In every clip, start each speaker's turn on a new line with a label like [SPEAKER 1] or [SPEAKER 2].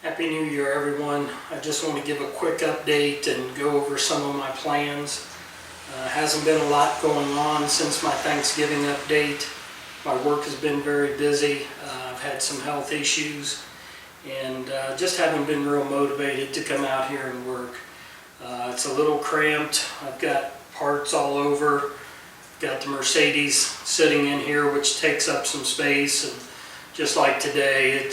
[SPEAKER 1] Happy New Year, everyone. I just want to give a quick update and go over some of my plans. Hasn't been a lot going on since my Thanksgiving update. My work has been very busy. I've had some health issues and just haven't been real motivated to come out here and work. It's a little cramped. I've got parts all over. Got the Mercedes sitting in here, which takes up some space. And just like today,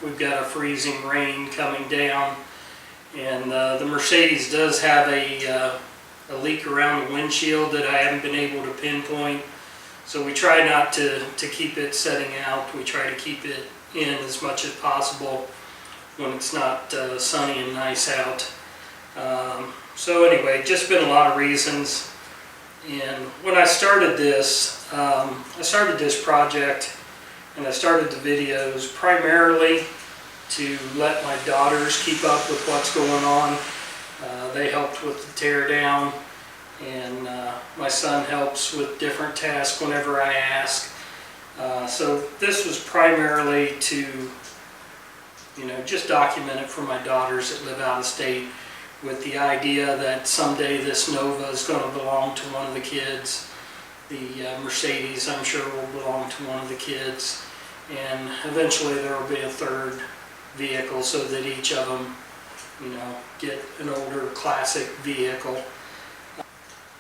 [SPEAKER 1] we've got a freezing rain coming down, and the Mercedes does have a leak around the windshield that I haven't been able to pinpoint. So we try not to keep it setting out. We try to keep it in as much as possible when it's not sunny and nice out. So anyway, just been a lot of reasons. And when I started this project, and I started the videos primarily to let my daughters keep up with what's going on. They helped with the tear down, and my son helps with different tasks whenever I ask. So this was primarily to, just document it for my daughters that live out of state, with the idea that someday this Nova is going to belong to one of the kids. The Mercedes, I'm sure, will belong to one of the kids, and eventually there will be a third vehicle so that each of them, get an older classic vehicle.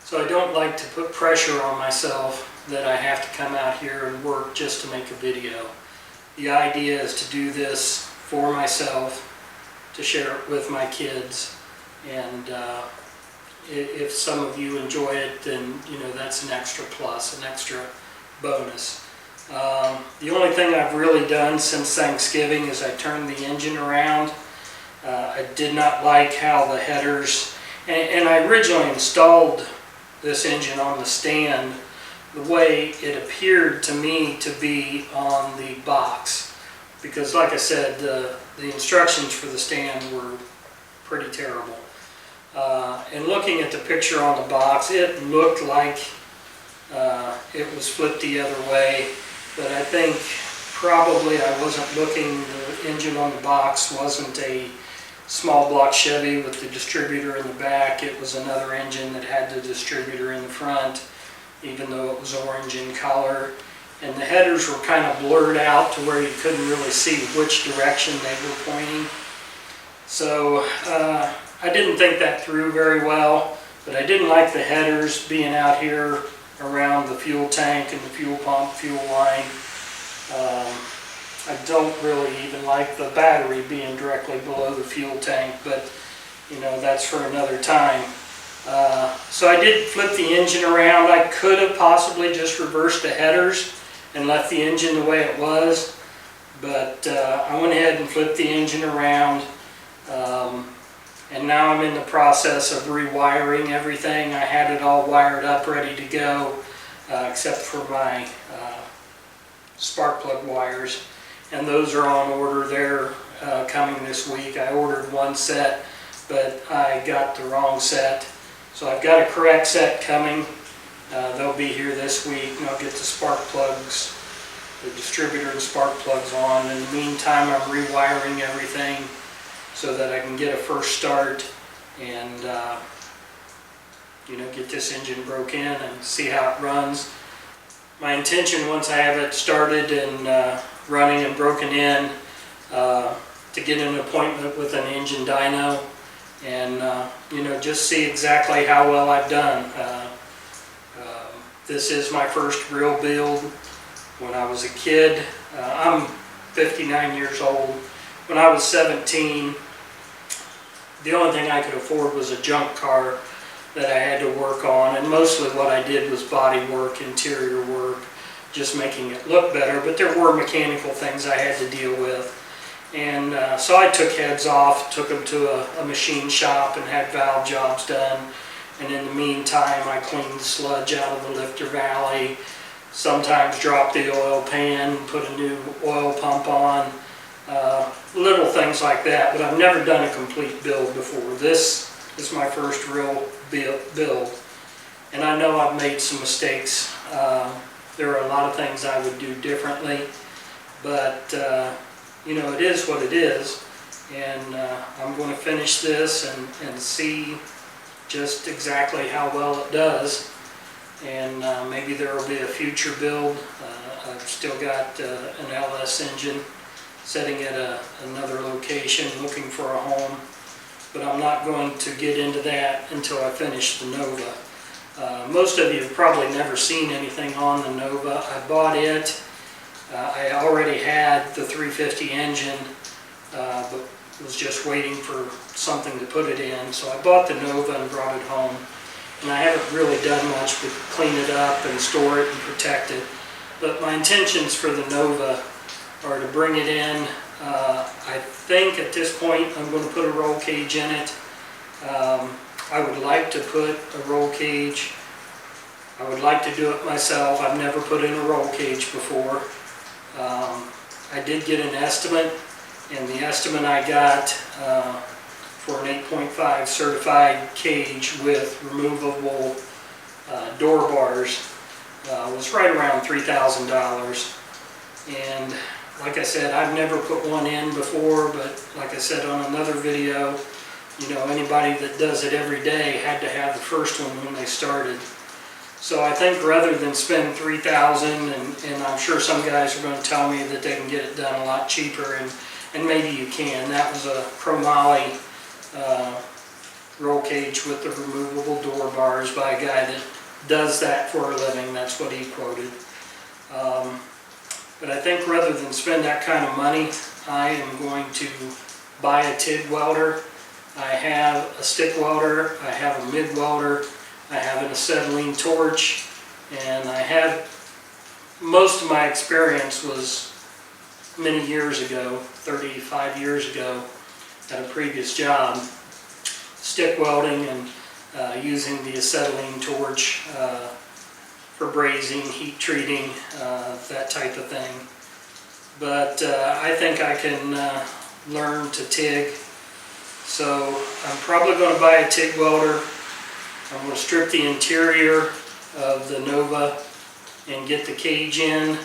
[SPEAKER 1] So I don't like to put pressure on myself that I have to come out here and work just to make a video. The idea is to do this for myself, to share it with my kids, and if some of you enjoy it, then that's an extra plus, an extra bonus. The only thing I've really done since Thanksgiving is I turned the engine around. I did not like how the headers, and I originally installed this engine on the stand the way it appeared to me to be on the box, because like I said, the instructions for the stand were pretty terrible. And looking at the picture on the box, it looked like it was flipped the other way, but I think probably I wasn't looking. The engine on the box wasn't a small block Chevy with the distributor in the back. It was another engine that had the distributor in the front, even though it was orange in color. And the headers were kind of blurred out to where you couldn't really see which direction they were pointing. So I didn't think that through very well, but I didn't like the headers being out here around the fuel tank and the fuel pump, fuel line. I don't really even like the battery being directly below the fuel tank, but that's for another time. So I did flip the engine around. I could have possibly just reversed the headers and left the engine the way it was, but I went ahead and flipped the engine around. And now I'm in the process of rewiring everything. I had it all wired up, ready to go, except for my spark plug wires. And those are on order. They're coming this week. I ordered one set, but I got the wrong set. So I've got a correct set coming. They'll be here this week, and I'll get the spark plugs, the distributor and spark plugs on. In the meantime, I'm rewiring everything so that I can get a first start and get this engine broke in and see how it runs. My intention, once I have it started and running and broken in, to get an appointment with an engine dyno and just see exactly how well I've done. This is my first real build. When I was a kid, I'm 59 years old. When I was 17, the only thing I could afford was a junk car that I had to work on, and mostly what I did was body work, interior work, just making it look better, but there were mechanical things I had to deal with. And so I took heads off, took them to a machine shop and had valve jobs done, and in the meantime I cleaned the sludge out of the lifter valley, sometimes dropped the oil pan, put a new oil pump on, little things like that, but I've never done a complete build before. This is my first real build, and I know I've made some mistakes. There are a lot of things I would do differently, but it is what it is. and I'm going to finish this and see just exactly how well it does. And maybe there will be a future build. I've still got an LS engine sitting at another location looking for a home, but I'm not going to get into that until I finish the Nova. Most of you have probably never seen anything on the Nova. I bought it. I already had the 350 engine, but was just waiting for something to put it in. So I bought the Nova and brought it home. And I haven't really done much but clean it up and store it and protect it. But my intentions for the Nova are to bring it in. I think at this point I'm going to put a roll cage in it. I would like to put a roll cage. I would like to do it myself. I've never put in a roll cage before. I did get an estimate, and the estimate I got for an 8.5 certified cage with removable door bars was right around $3,000. And like I said, I've never put one in before, but like I said on another video, you know, anybody that does it every day had to have the first one when they started. So I think rather than spend $3,000, and I'm sure some guys are going to tell me that they can get it done a lot cheaper, and maybe you can. That was a chromoly roll cage with the removable door bars by a guy that does that for a living. That's what he quoted. But I think rather than spend that kind of money, I am going to buy a TIG welder. I have a stick welder, I have a MIG welder, I have an acetylene torch, and I had, most of my experience was many years ago, 35 years ago, at a previous job, stick welding and using the acetylene torch for brazing, heat treating, that type of thing. But I think I can learn to TIG. So I'm probably going to buy a TIG welder. I'm going to strip the interior of the Nova and get the cage in.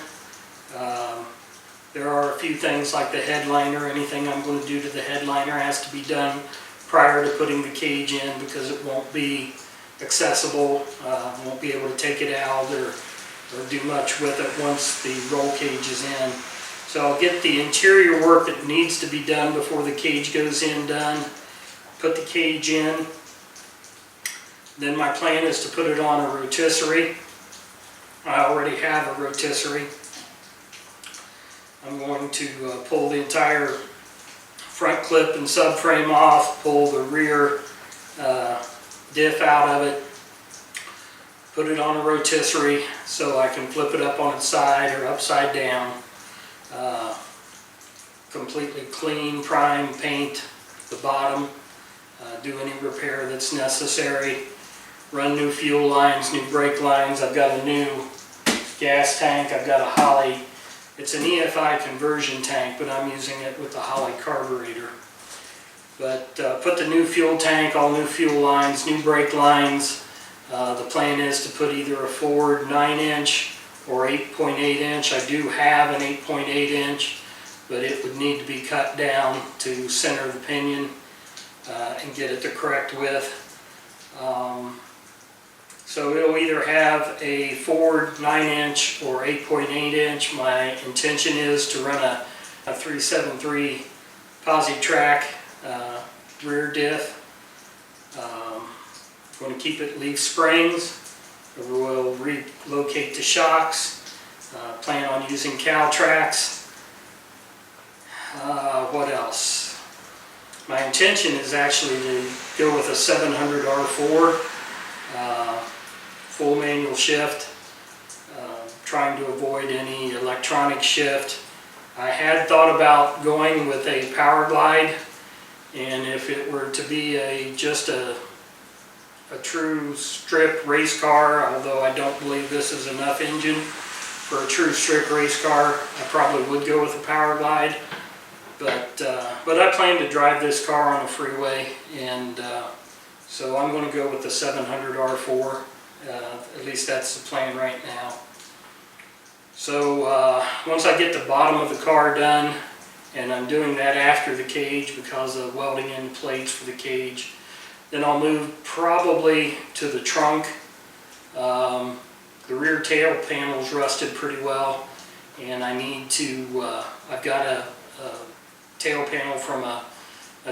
[SPEAKER 1] There are a few things like the headliner. Anything I'm going to do to the headliner has to be done prior to putting the cage in, because it won't be accessible. Won't be able to take it out or do much with it once the roll cage is in. So I'll get the interior work that needs to be done before the cage goes in done, put the cage in. Then my plan is to put it on a rotisserie. I already have a rotisserie. I'm going to pull the entire front clip and subframe off, pull the rear diff out of it, put it on a rotisserie so I can flip it up on its side or upside down. Completely clean, prime, paint the bottom, do any repair that's necessary, run new fuel lines, new brake lines. I've got a new gas tank, I've got a Holley. It's an EFI conversion tank, but I'm using it with the Holley carburetor. But put the new fuel tank, all new fuel lines, new brake lines. The plan is to put either a forward 9-inch or 8.8-inch. I do have an 8.8-inch, but it would need to be cut down to center the pinion and get it the correct width. So it'll either have a forward 9-inch or 8.8-inch. My intention is to run a 373 Posi-Track rear diff. Going to keep it leaf springs. We'll relocate the shocks. Plan on using cow tracks. What else? My intention is actually to go with a 700 R4 full manual shift, trying to avoid any electronic shift. I had thought about going with a power glide, and if it were to be just a true strip race car, although I don't believe this is enough engine for a true strip race car, I probably would go with a power glide. But I plan to drive this car on a freeway, and so I'm going to go with the 700 R4. At least that's the plan right now. So once I get the bottom of the car done, and I'm doing that after the cage because of welding in the plates for the cage. Then I'll move probably to the trunk. The rear tail panel's rusted pretty well, and I need to, I've got a tail panel from a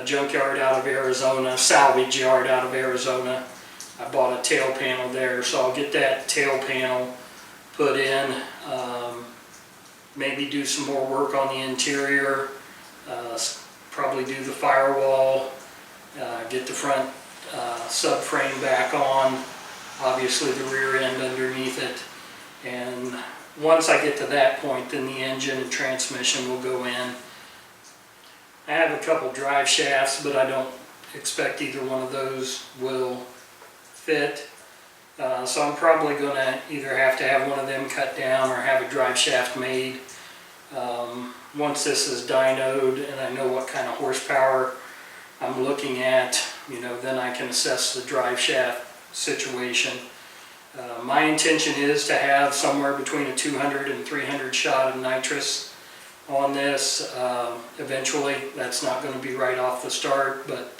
[SPEAKER 1] junkyard out of Arizona, salvage yard out of Arizona. I bought a tail panel there, so I'll get that tail panel put in, maybe do some more work on the interior, probably do the firewall, get the front subframe back on, obviously the rear end underneath it, and once I get to that point, then the engine and transmission will go in. I have a couple drive shafts, but I don't expect either one of those will fit. So I'm probably going to either have to have one of them cut down or have a drive shaft made. Once this is dynoed and I know what kind of horsepower I'm looking at, then I can assess the drive shaft situation. My intention is to have somewhere between a 200 and 300 shot of nitrous on this eventually. That's not going to be right off the start, but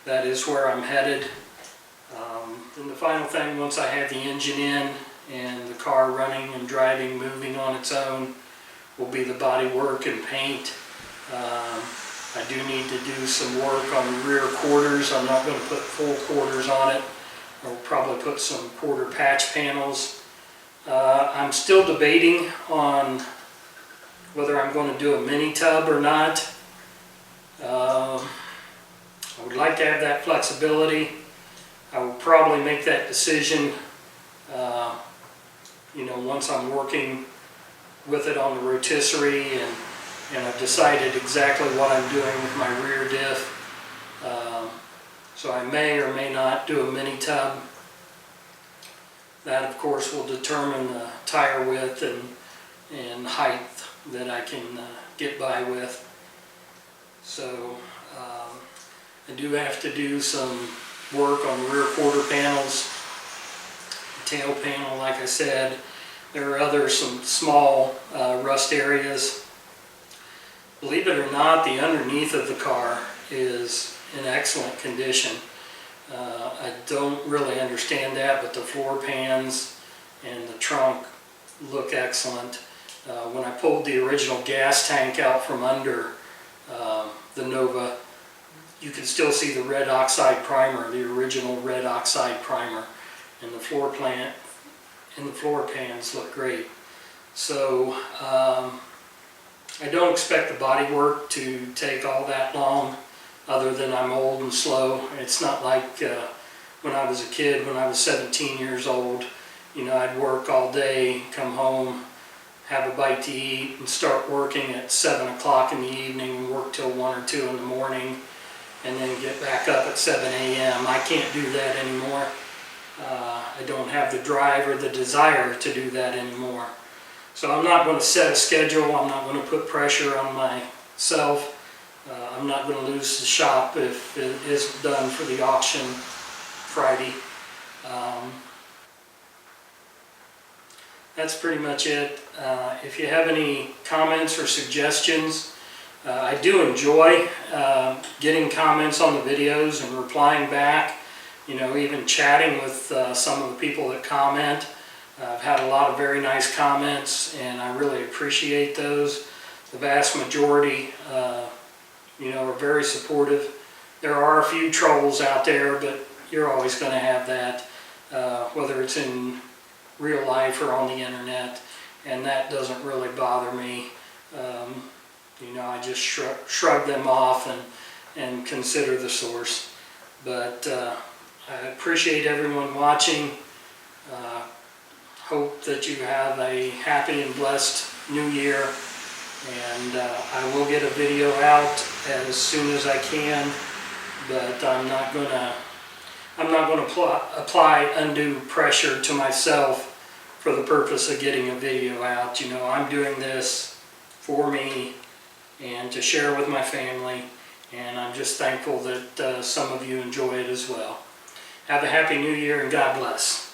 [SPEAKER 1] that is where I'm headed. And the final thing, once I have the engine in and the car running and driving, moving on its own, will be the body work and paint. I do need to do some work on the rear quarters. I'm not going to put full quarters on it. I'll probably put some quarter patch panels. I'm still debating on whether I'm going to do a mini tub or not. I would like to have that flexibility. I will probably make that decision, once I'm working with it on the rotisserie and I've decided exactly what I'm doing with my rear diff. So I may or may not do a mini tub. That, of course, will determine the tire width and height that I can get by with. So I do have to do some work on the rear quarter panels, tail panel, like I said. There are some small rust areas. Believe it or not, the underneath of the car is in excellent condition. I don't really understand that, but the floor pans and the trunk look excellent. When I pulled the original gas tank out from under the Nova, you can still see the red oxide primer, the original red oxide primer, and the floor pans look great. So I don't expect the body work to take all that long, other than I'm old and slow. It's not like when I was a kid, when I was 17 years old, I'd work all day, come home, have a bite to eat, and start working at 7 o'clock in the evening and work till 1 or 2 in the morning, and then get back up at 7 a.m. I can't do that anymore. I don't have the drive or the desire to do that anymore. So I'm not going to set a schedule. I'm not going to put pressure on myself. I'm not going to lose the shop if it is done for the auction Friday. That's pretty much it. If you have any comments or suggestions, I do enjoy getting comments on the videos and replying back, even chatting with some of the people that comment. I've had a lot of very nice comments, and I really appreciate those. The vast majority, are very supportive. There are a few trolls out there, but you're always going to have that, whether it's in real life or on the internet, and that doesn't really bother me. I just shrug them off and consider the source. But I appreciate everyone watching. Hope that you have a happy and blessed new year, and I will get a video out as soon as I can, but I'm not going to apply undue pressure to myself for the purpose of getting a video out. I'm doing this for me and to share with my family, and I'm just thankful that some of you enjoy it as well. Have a happy new year, and God bless.